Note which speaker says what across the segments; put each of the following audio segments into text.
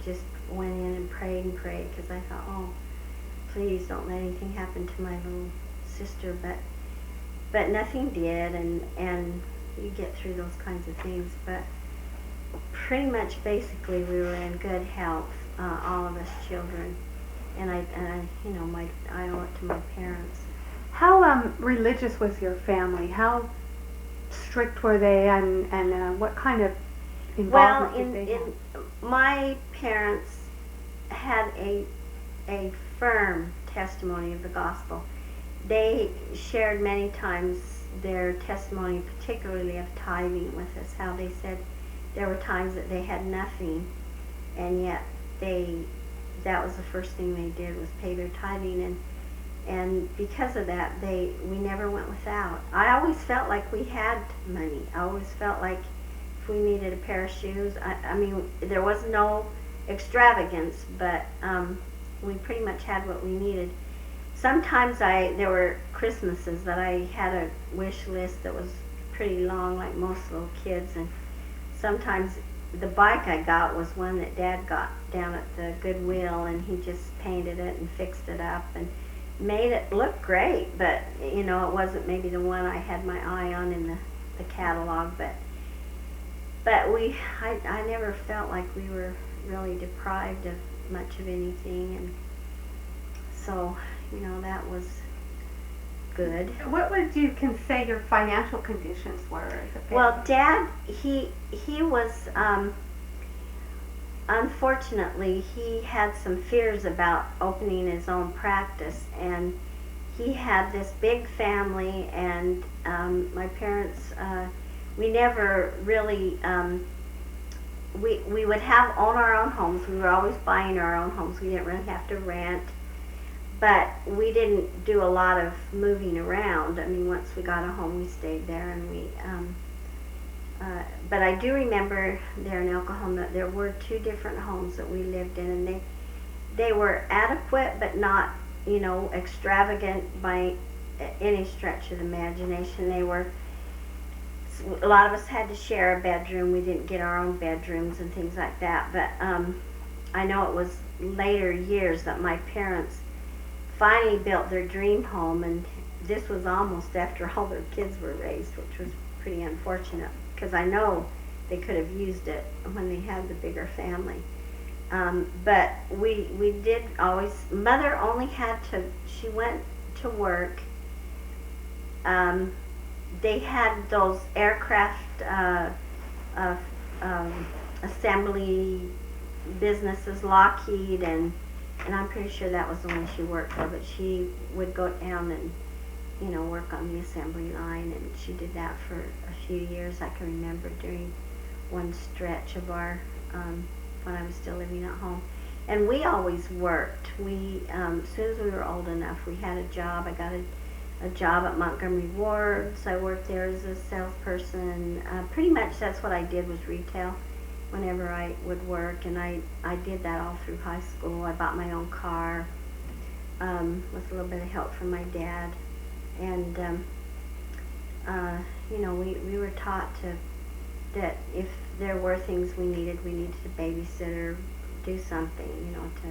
Speaker 1: just went in and prayed because I thought, oh, please don't let anything happen to my little sister. But nothing did, and you get through those kinds of things. But pretty much, basically, we were in good health, all of us children, and I I owe it to my parents.
Speaker 2: How religious was your family? How strict were they, and what kind of
Speaker 1: Well,
Speaker 2: involvement did they have?
Speaker 1: my parents had a firm testimony of the gospel. They shared many times their testimony, particularly of tithing, with us. How they said there were times that they had nothing, and yet that was the first thing they did was pay their tithing, and because of that, we never went without. I always felt like we had money. I always felt like if we needed a pair of shoes, I mean, there was no extravagance, but we pretty much had what we needed. Sometimes there were Christmases that I had a wish list that was pretty long, like most little kids, and sometimes the bike I got was one that Dad got down at the Goodwill, and he just painted it and fixed it up and made it look great, but it wasn't maybe the one I had my eye on in the catalog, but I never felt like we were really deprived of much of anything, and so that was good.
Speaker 2: What would you can say your financial conditions were as a family?
Speaker 1: Well, Dad, he was unfortunately, he had some fears about opening his own practice, and he had this big family, and my parents, we never really, we would own our own homes. We were always buying our own homes. We didn't really have to rent, but we didn't do a lot of moving around. I mean, once we got a home, we stayed there, and but I do remember there in El Cajon that there were 2 different homes that we lived in, and they were adequate, but not, extravagant by any stretch of the imagination. They were, a lot of us had to share a bedroom. We didn't get our own bedrooms and things like that, but I know it was later years that my parents finally built their dream home, and this was almost after all their kids were raised, which was pretty unfortunate, because I know they could have used it when they had the bigger family. But we did always, Mother only had to, she went to work. They had those aircraft assembly businesses, Lockheed, and I'm pretty sure that was the one she worked for, but she would go down and work on the assembly line, and she did that for a few years. I can remember during one stretch of our, when I was still living at home. And we always worked. As soon as we were old enough, we had a job. I got a job at Montgomery Ward's. I worked there as a salesperson. Pretty much that's what I did, was retail whenever I would work, and I did that all through high school. I bought my own car with a little bit of help from my dad. And we were taught that if there were things we needed a babysitter, do something, to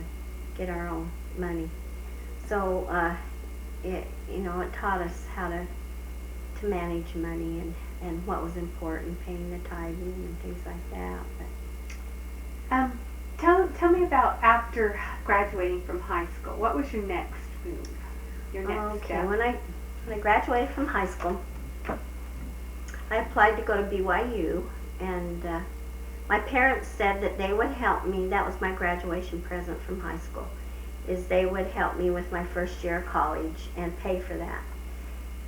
Speaker 1: get our own money. So it taught us how to manage money and what was important, paying the tithing and things like that.
Speaker 2: But tell me about after graduating from high school. What was your next move? Your next step?
Speaker 1: When I graduated from high school, I applied to go to BYU, and my parents said that they would help me. That was my graduation present from high school, is they would help me with my first year of college and pay for that.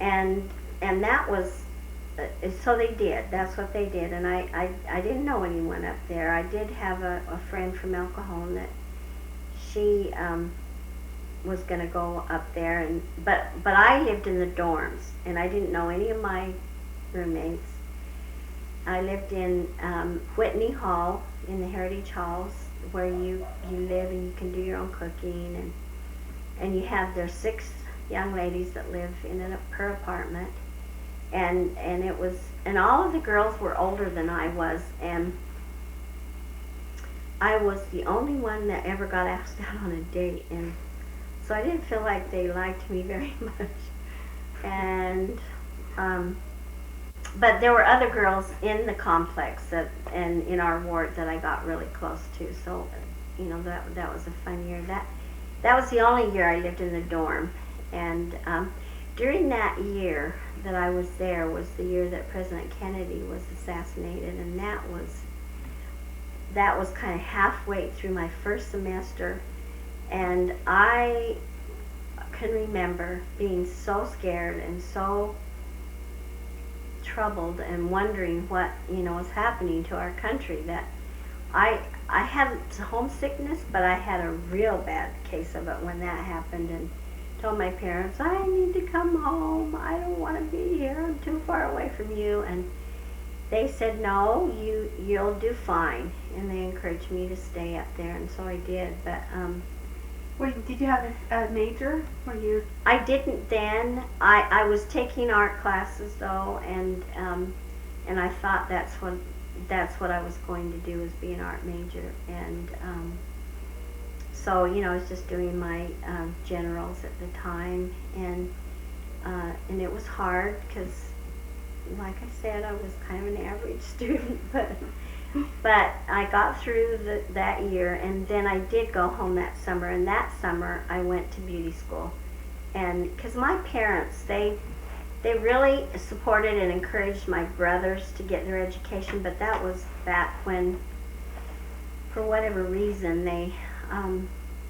Speaker 1: And that was, so they did. That's what they did. And I didn't know anyone up there. I did have a friend from El Cajon that she was going to go up there, but I lived in the dorms, and I didn't know any of my roommates. I lived in Whitney Hall, in the Heritage Halls, where you live and you can do your own cooking, and you have, there's 6 young ladies that live in per apartment, and it was, and all of the girls were older than I was, and I was the only one that ever got asked out on a date, and so I didn't feel like they liked me very much. And but there were other girls in the complex and in our ward that I got really close to. So, that was a fun year. That was the only year I lived in the dorm. And during that year that I was there was the year that President Kennedy was assassinated, and that was kind of halfway through my first semester, and I can remember being so scared and so troubled and wondering what was happening to our country, that I had homesickness, but I had a real bad case of it when that happened, and told my parents, I need to come home, I don't want to be here, I'm too far away from you. And they said, no, you'll do fine, and they encouraged me to stay up there, and so I did. But
Speaker 2: did you have a major?
Speaker 1: I didn't then. I was taking art classes though, and I thought that's what I was going to do, was be an art major. And so I was just doing my generals at the time, and it was hard because, like I said, I was kind of an average student, but I got through that year, and then I did go home that summer, and that summer I went to beauty school. And because my parents, they really supported and encouraged my brothers to get their education, but that was back when, for whatever reason,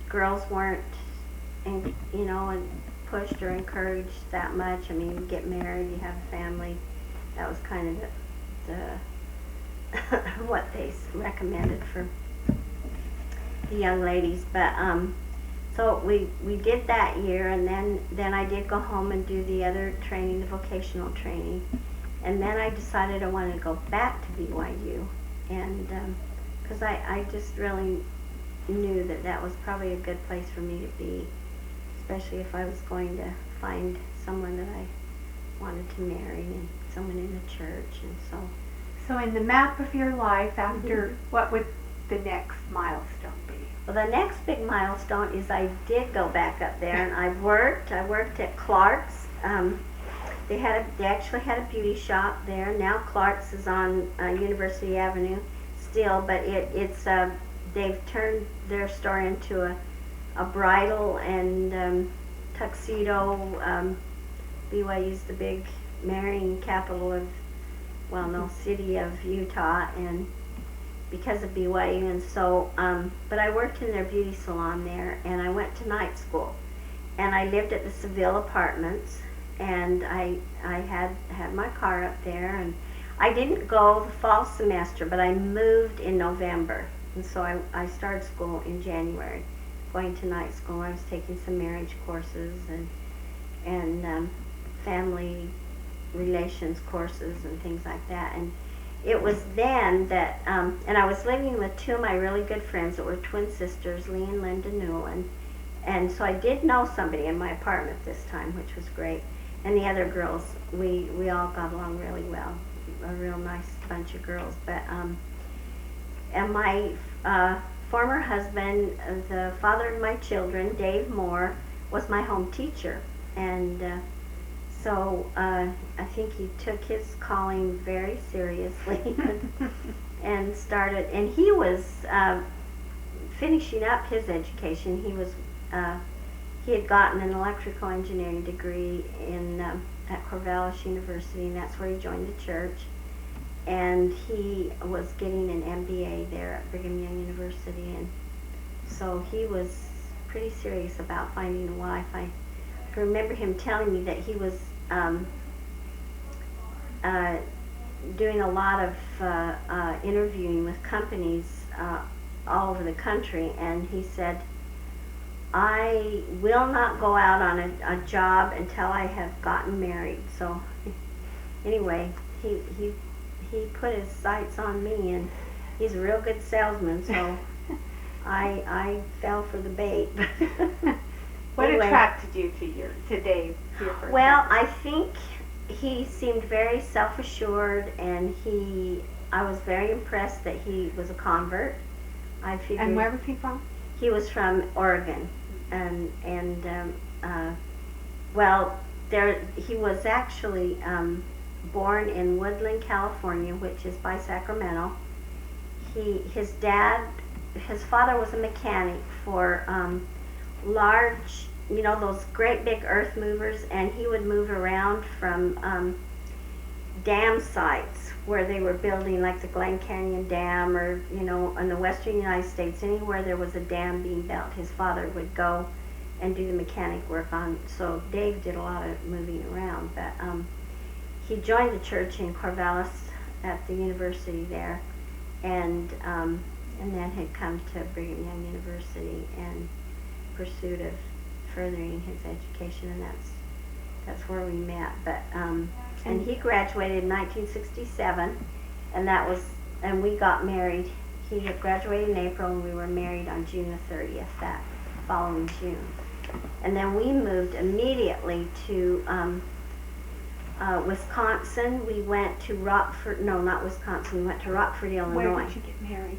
Speaker 1: girls weren't and pushed or encouraged that much. I mean, you get married, you have a family. That was kind of the what they recommended for the young ladies. But so we did that year, and then I did go home and do the other training, the vocational training, and then I decided I wanted to go back to BYU, and because I just really knew that was probably a good place for me to be, especially if I was going to find someone that I wanted to marry, and someone in the church. And
Speaker 2: so in the map of your life, after what would the next milestone be?
Speaker 1: Well, the next big milestone is I did go back up there, and I worked at Clark's. They actually had a beauty shop there. Now Clark's is on University Avenue still, but they've turned their store into a bridal and tuxedo. BYU's the big marrying capital of, city of Utah, and because of BYU. And so, but I worked in their beauty salon there, and I went to night school, and I lived at the Seville Apartments, and I had my car up there, and I didn't go the fall semester, but I moved in November, and so I started school in January, going to night school. I was taking some marriage courses and family relations courses and things like that. And it was then that, and I was living with two of my really good friends that were twin sisters, Lee and Linda Newland. And so I did know somebody in my apartment this time, which was great. And the other girls, we all got along really well, a real nice bunch of girls. But and my former husband, the father of my children, Dave Moore, was my home teacher. And so I think he took his calling very seriously and started, and he was finishing up his education. He had gotten an electrical engineering degree at Corvallis University, and that's where he joined the church. And he was getting an MBA there at Brigham Young University, and so he was pretty serious about finding a wife. I remember him telling me that he was doing a lot of interviewing with companies all over the country, and he said, I will not go out on a job until I have gotten married. So anyway, he put his sights on me, and he's a real good salesman, so I fell for the bait.
Speaker 2: What
Speaker 1: anyway,
Speaker 2: attracted you to Dave?
Speaker 1: Well, I think he seemed very self-assured, and I was very impressed that he was a convert. I figured.
Speaker 2: And where was he from?
Speaker 1: He was from Oregon, and well, he was actually born in Woodland, California, which is by Sacramento. His father was a mechanic for large, those great big earth movers, and he would move around from dam sites where they were building, like the Glen Canyon Dam, or in the western United States, anywhere there was a dam being built, his father would go and do the mechanic work on. So Dave did a lot of moving around, but he joined the church in Corvallis at the university there, and then had come to Brigham Young University in pursuit of furthering his education, and that's where we met. But and he graduated in 1967, and we got married. He had graduated in April, and we were married on June the 30th, that following June. And then we moved immediately to Wisconsin. We went to Rockford, no, not Wisconsin, we went to Rockford, Illinois.
Speaker 2: Where did you get married?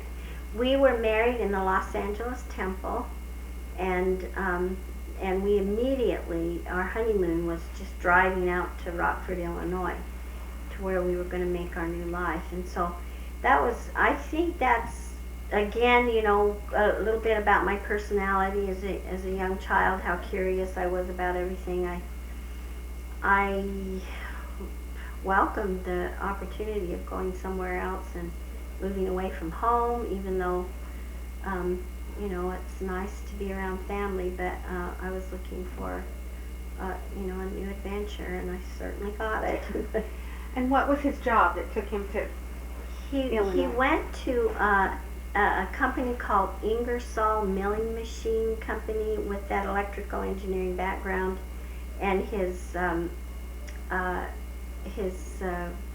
Speaker 1: We were married in the Los Angeles Temple, and we immediately, our honeymoon was just driving out to Rockford, Illinois, to where we were going to make our new life. And so I think that's, again, a little bit about my personality as a young child, how curious I was about everything. I welcomed the opportunity of going somewhere else and moving away from home, even though it's nice to be around family, but I was looking for a new adventure, and I certainly got it.
Speaker 2: And what was his job that took him to Illinois?
Speaker 1: He went to a company called Ingersoll Milling Machine Company with that electrical engineering background, and his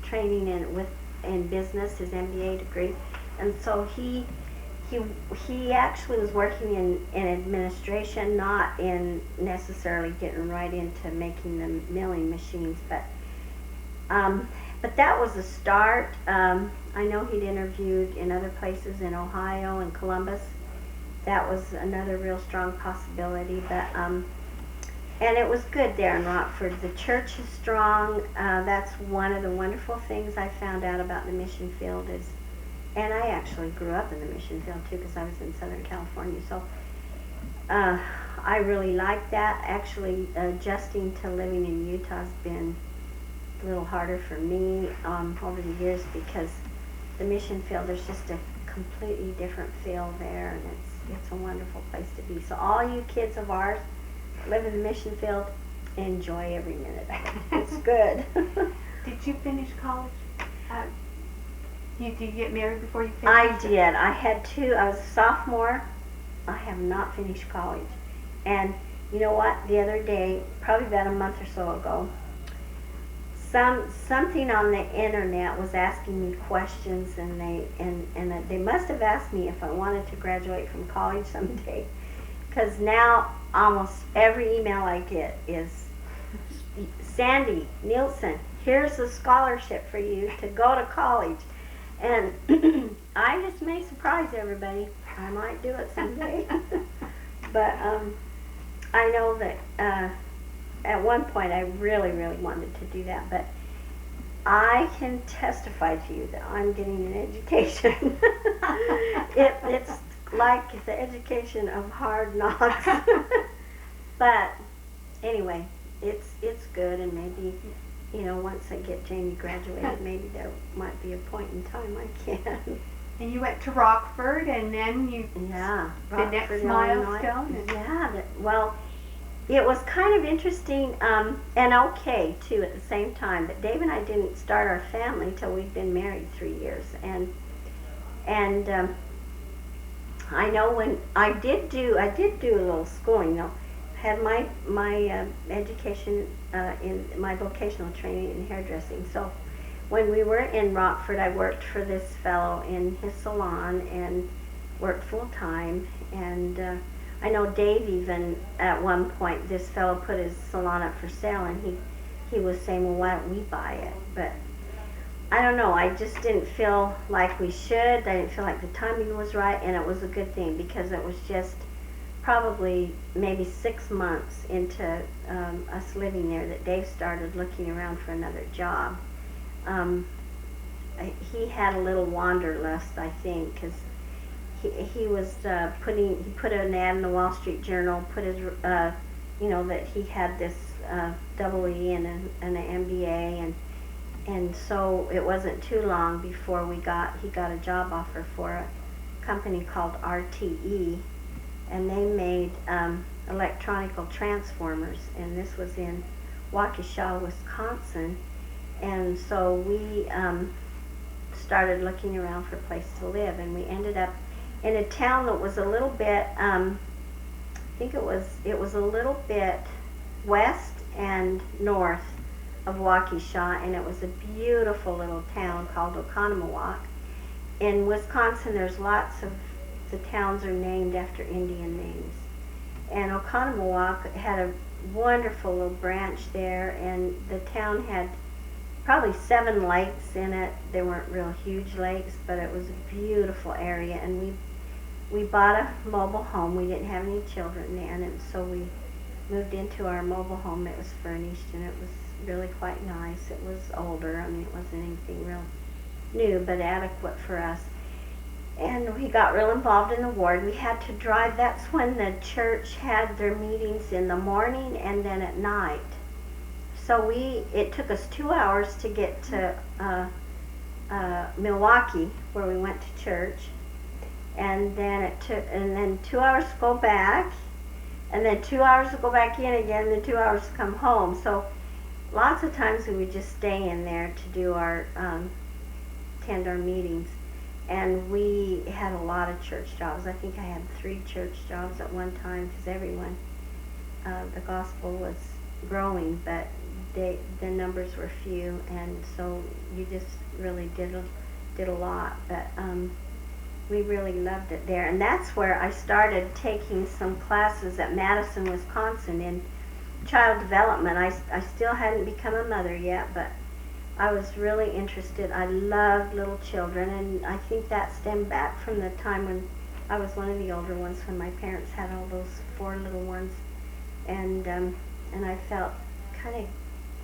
Speaker 1: training in business, his MBA degree, and so he actually was working in administration, not in necessarily getting right into making the milling machines, but that was a start. I know he'd interviewed in other places in Ohio and Columbus. That was another real strong possibility, but and it was good there in Rockford. The church is strong. That's one of the wonderful things I found out about the mission field is, and I actually grew up in the mission field too, because I was in Southern California. So I really like that. Actually, adjusting to living in Utah has been a little harder for me over the years, because the mission field, there's just a completely different feel there, and it's a wonderful place to be. So all you kids of ours that live in the mission field, enjoy every minute of it. It's good.
Speaker 2: Did you finish college? Did you get married before you finished?
Speaker 1: I did. I was a sophomore. I have not finished college. And you know what? The other day, probably about a month or so ago, something on the internet was asking me questions, and they must have asked me if I wanted to graduate from college someday, because now almost every email I get is, Sandy, Nielson, here's a scholarship for you to go to college. And I just may surprise everybody. I might do it someday. But I know that at one point I really, really wanted to do that. But I can testify to you that I'm getting an education. It's like the education of hard knocks. But anyway, it's good, and maybe, once I get Jamie graduated, maybe there might be a point in time I can.
Speaker 2: And you went to Rockford, and then the next milestone?
Speaker 1: Well, it was kind of interesting and okay, too, at the same time. But Dave and I didn't start our family till we'd been married 3 years. And I know when I did do a little schooling, had my education in my vocational training in hairdressing. So when we were in Rockford, I worked for this fellow in his salon and worked full time. And I know Dave even at one point, this fellow put his salon up for sale, and he was saying, well, why don't we buy it? But I don't know, I just didn't feel like we should. I didn't feel like the timing was right, and it was a good thing because it was just probably maybe 6 months into us living there that Dave started looking around for another job. Um, he had a little wanderlust, I think, because he was he put an ad in the Wall Street Journal, put his, that he had this double E and an MBA, and so it wasn't too long before he got a job offer for a company called RTE, and they made electronical transformers, and this was in Waukesha, Wisconsin, and so we started looking around for a place to live, and we ended up in a town that was a little bit, I think it was a little bit west and north of Waukesha, and it was a beautiful little town called Oconomowoc. In Wisconsin, there's lots of, the towns are named after Indian names, and Oconomowoc had a wonderful little branch there, and the town had probably 7 lakes in it. They weren't real huge lakes, but it was a beautiful area, and we bought a mobile home. We didn't have any children then, and so we moved into our mobile home. It was furnished, and it was really quite nice. It was older. I mean, it wasn't anything real new, but adequate for us. And we got real involved in the ward. We had to drive. That's when the church had their meetings in the morning and then at night. So it took us 2 hours to get to Milwaukee, where we went to church, and then 2 hours to go back, and then 2 hours to go back in again, and then 2 hours to come home. So lots of times we would just stay in there to do our attend our meetings, and we had a lot of church jobs. I think I had 3 church jobs at one time because everyone, the gospel was growing, but the numbers were few, and so you just really did a lot. But we really loved it there, and that's where I started taking some classes at Madison, Wisconsin in child development. I still hadn't become a mother yet, but I was really interested. I loved little children, and I think that stemmed back from the time when I was one of the older ones, when my parents had all those 4 little ones, and I felt kind of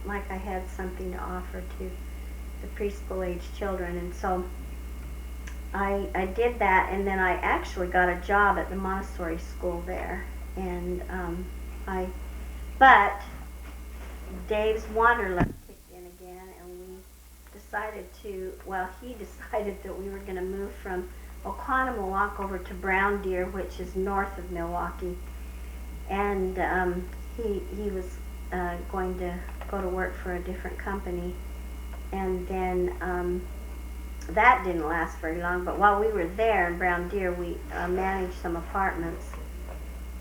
Speaker 1: like I had something to offer to the preschool age children, and so I did that, and then I actually got a job at the Montessori school there, and but Dave's wanderlust kicked in again, and he decided that we were going to move from Oconomowoc over to Brown Deer, which is north of Milwaukee, and he was going to go to work for a different company, and then that didn't last very long. But while we were there in Brown Deer, we managed some apartments,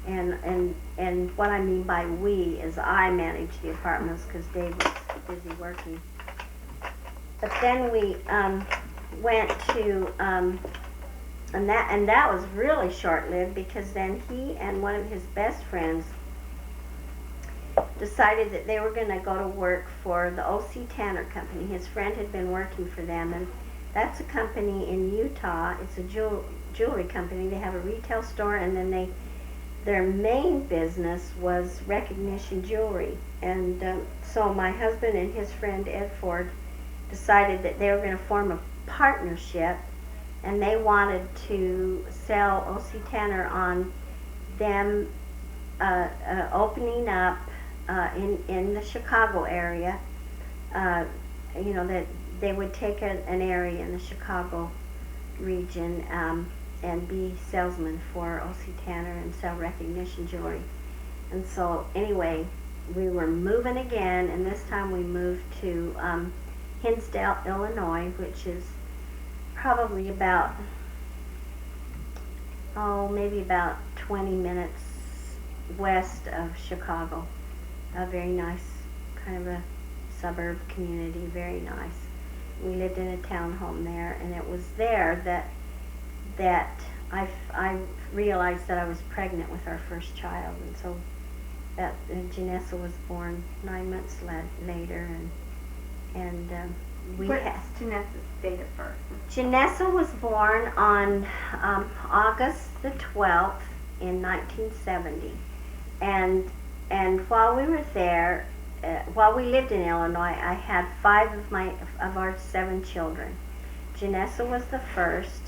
Speaker 1: and what I mean by we is I managed the apartments because Dave was busy working. But then we went to and that was really short-lived, because then he and one of his best friends decided that they were going to go to work for the O.C. Tanner Company. His friend had been working for them, and that's a company in Utah. It's a jewelry company. They have a retail store, and then their main business was recognition jewelry. And so my husband and his friend Ed Ford decided that they were going to form a partnership, and they wanted to sell O.C. Tanner on them opening up in the Chicago area. That they would take an area in the Chicago region and be salesmen for O.C. Tanner and sell recognition jewelry. And so anyway, we were moving again, and this time we moved to Hinsdale, Illinois, which is probably maybe about 20 minutes west of Chicago. A very nice kind of a suburb community, very nice. We lived in a townhome there, and it was there that I realized that I was pregnant with our first child, and so that Janessa was born 9 months later, and we
Speaker 2: What's
Speaker 1: had
Speaker 2: Janessa's date of birth?
Speaker 1: Janessa was born on August the 12th in 1970, and while we were there, while we lived in Illinois, I had 5 of our 7 children. Janessa was the first,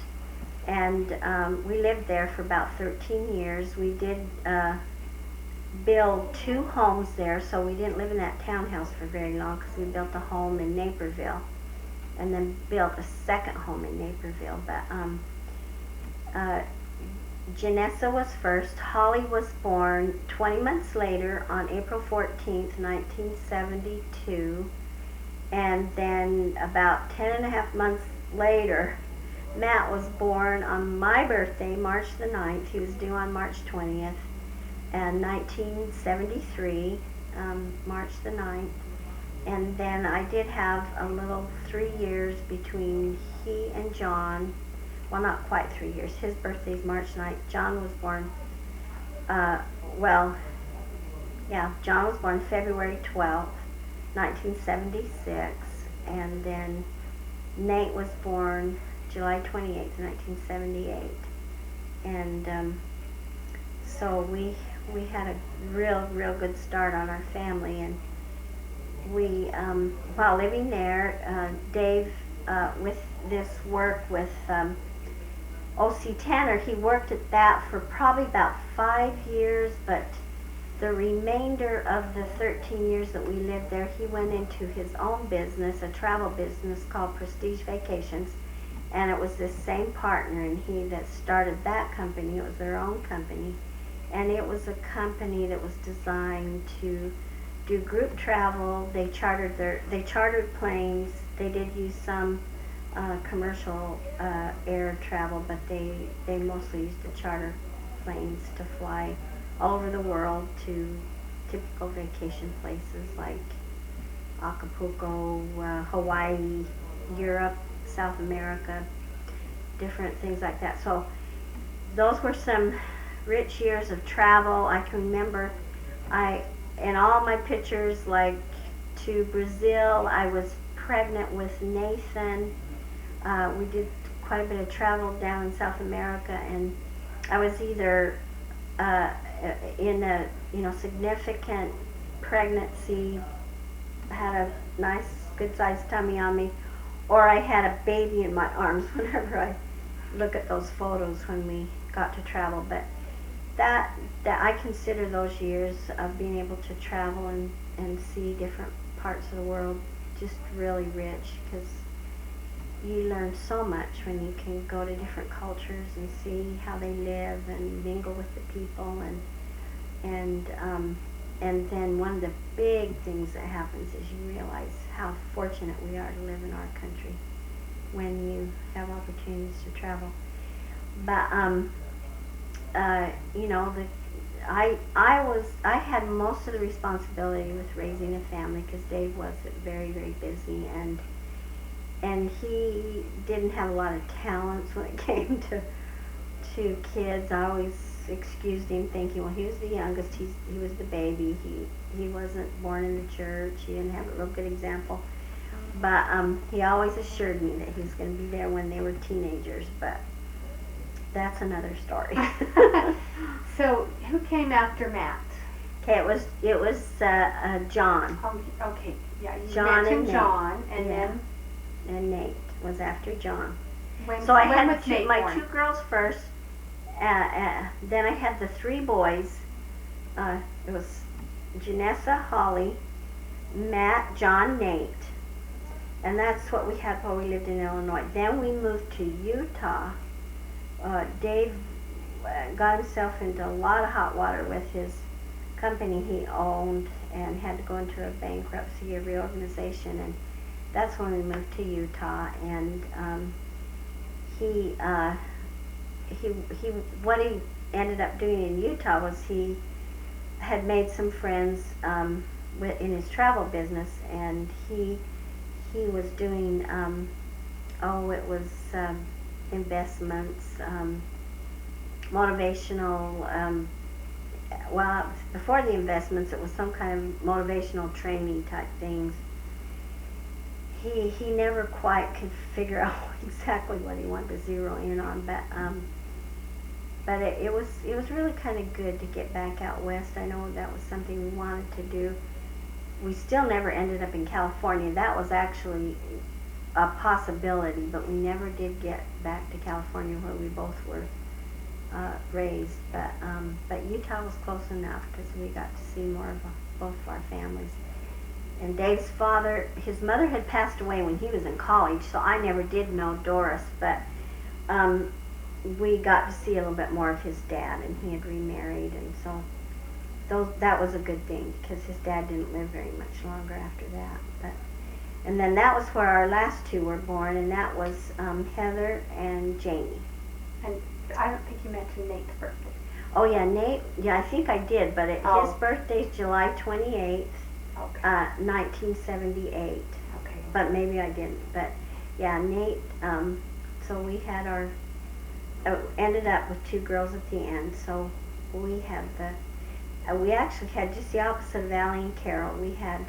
Speaker 1: and we lived there for about 13 years. We did build 2 homes there, so we didn't live in that townhouse for very long because we built a home in Naperville and then built a second home in Naperville. But Janessa was first. Holly was born 20 months later on April 14th, 1972. And then about 10 and a half months later, Matt was born on my birthday, March the 9th. He was due on March 20th, and 1973, March the 9th. And then I did have a little 3 years between he and John. Well, not quite 3 years. His birthday's March 9th. John was born, John was born February 12th, 1976. And then Nate was born July 28th, 1978. And so we had a real good start on our family. And we, while living there, Dave, with this work with O.C. Tanner, he worked at that for probably about 5 years, but the remainder of the 13 years that we lived there, he went into his own business, a travel business called Prestige Vacations, and it was this same partner and he that started that company. It was their own company, and it was a company that was designed to do group travel. They chartered planes. They did use some commercial air travel, but they mostly used to charter planes to fly all over the world to typical vacation places like Acapulco, Hawaii, Europe, South America, different things like that. So those were some rich years of travel. I can remember in all my pictures, like to Brazil, I was pregnant with Nathan. We did quite a bit of travel down in South America, and I was either in a significant pregnancy, had a nice good sized tummy on me, or I had a baby in my arms whenever I look at those photos when we got to travel. But that I consider those years of being able to travel and see different parts of the world just really rich, because you learn so much when you can go to different cultures and see how they live and mingle with the people, and then one of the big things that happens is you realize how fortunate we are to live in our country when you have opportunities to travel. But I had most of the responsibility with raising a family because Dave was very busy, and he didn't have a lot of talents when it came to kids. I always excused him, thinking, well, he was the youngest, he was the baby, he wasn't born in the church, he didn't have a real good example. But he always assured me that he was going to be there when they were teenagers. But that's another story.
Speaker 2: So who came after Matt?
Speaker 1: Okay, it was John.
Speaker 2: Oh, okay, yeah, you
Speaker 1: John
Speaker 2: mentioned
Speaker 1: and
Speaker 2: John,
Speaker 1: Nate.
Speaker 2: and
Speaker 1: Yeah.
Speaker 2: then
Speaker 1: And Nate was after John.
Speaker 2: when
Speaker 1: So I
Speaker 2: when
Speaker 1: had
Speaker 2: was Nate
Speaker 1: my
Speaker 2: born?
Speaker 1: 2 girls first. Then I had the 3 boys. It was Janessa, Holly, Matt, John, Nate. And that's what we had while we lived in Illinois. Then we moved to Utah. Dave got himself into a lot of hot water with his company he owned and had to go into a bankruptcy, a reorganization, and that's when we moved to Utah. And what he ended up doing in Utah was he had made some friends in his travel business, and he was doing investments, motivational. Well, before the investments, it was some kind of motivational training type things. he never quite could figure out exactly what he wanted to zero in on, but it was really kind of good to get back out west. I know that was something we wanted to do. We still never ended up in California. That was actually a possibility, but we never did get back to California where we both were raised. But Utah was close enough because we got to see more of both of our families. And Dave's father, his mother had passed away when he was in college, so I never did know Doris, but we got to see a little bit more of his dad, and he had remarried, and so that was a good thing because his dad didn't live very much longer after that. And then that was where our last two were born, and that was Heather and Jamie.
Speaker 2: And I don't think you mentioned Nate's birthday.
Speaker 1: Oh yeah, Nate. Yeah, I think I did, but his birthday's July 28th,
Speaker 2: Okay.
Speaker 1: 1978.
Speaker 2: Okay.
Speaker 1: But maybe I didn't. But yeah, Nate. So we had ended up with two girls at the end. So we had we actually had just the opposite of Allie and Carol. We had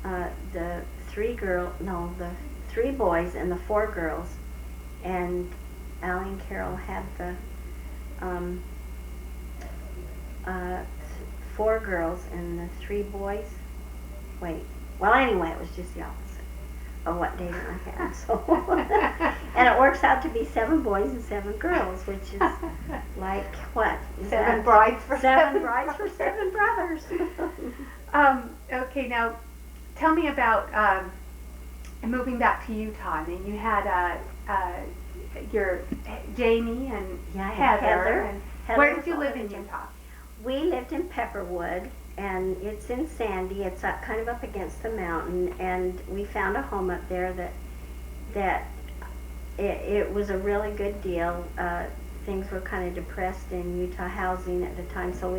Speaker 1: the the 3 boys and the 4 girls, and Allie and Carol had the 4 girls and the 3 boys. Wait. Well, anyway, it was just the opposite of what Dave and I had. So, and it works out to be 7 boys and 7 girls, which is like what?
Speaker 2: Seven brides for
Speaker 1: 7 brides for 7 brothers.
Speaker 2: Okay, now tell me about moving back to Utah. I mean, you had your Jamie and Heather. And where did you live in Utah?
Speaker 1: We lived in Pepperwood, and it's in Sandy. It's kind of up against the mountain, and we found a home up there that it was a really good deal. Things were kind of depressed in Utah housing at the time, so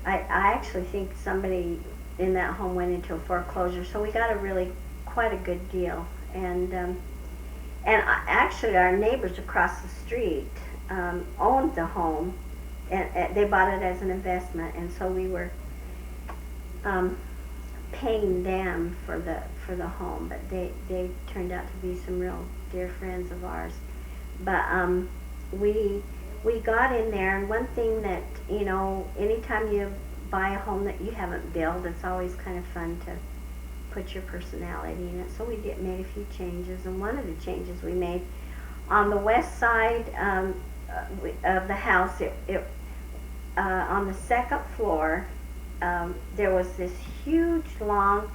Speaker 1: I actually think somebody in that home went into a foreclosure, so we got quite a good deal. And actually our neighbors across the street owned the home, and they bought it as an investment, and so we were paying them for the home, but they turned out to be some real dear friends of ours. But we got in there, and one thing that, anytime you buy a home that you haven't built, it's always kind of fun to put your personality in it. So we made a few changes, and one of the changes we made on the west side of the house, on the second floor, there was this huge long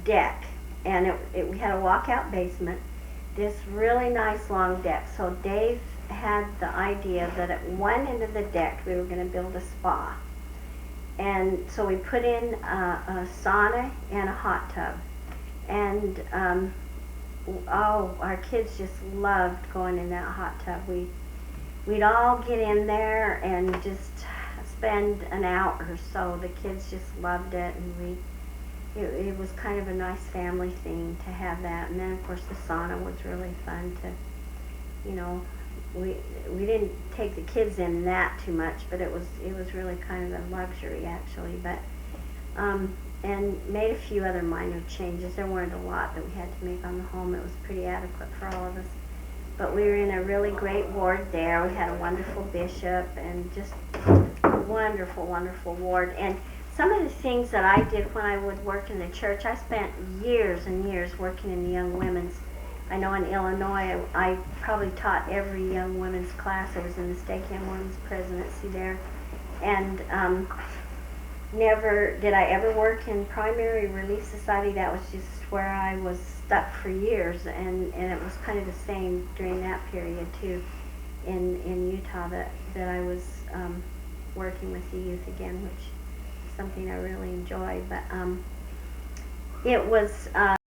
Speaker 1: deck, and we had a walkout basement, this really nice long deck. So Dave had the idea that at one end of the deck we were going to build a spa, and so we put in a sauna and a hot tub, and our kids just loved going in that hot tub. We'd all get in there and just spend an hour or so. The kids just loved it, and it was kind of a nice family thing to have that. And then of course the sauna was really fun to, we didn't take the kids in that too much, but it was really kind of a luxury actually. But and made a few other minor changes. There weren't a lot that we had to make on the home. It was pretty adequate for all of us. But we were in a really great ward there. We had a wonderful bishop, and just a wonderful, wonderful ward. And some of the things that I did when I would work in the church, I spent years and years working in the young women's. I know in Illinois, I probably taught every young women's class. I was in the Stake Young Women's presidency there. And never did I ever work in Primary Relief Society. That was just where I was stuck for years, and it was kind of the same during that period too in Utah, that I was working with the youth again, which is something I really enjoyed. But it was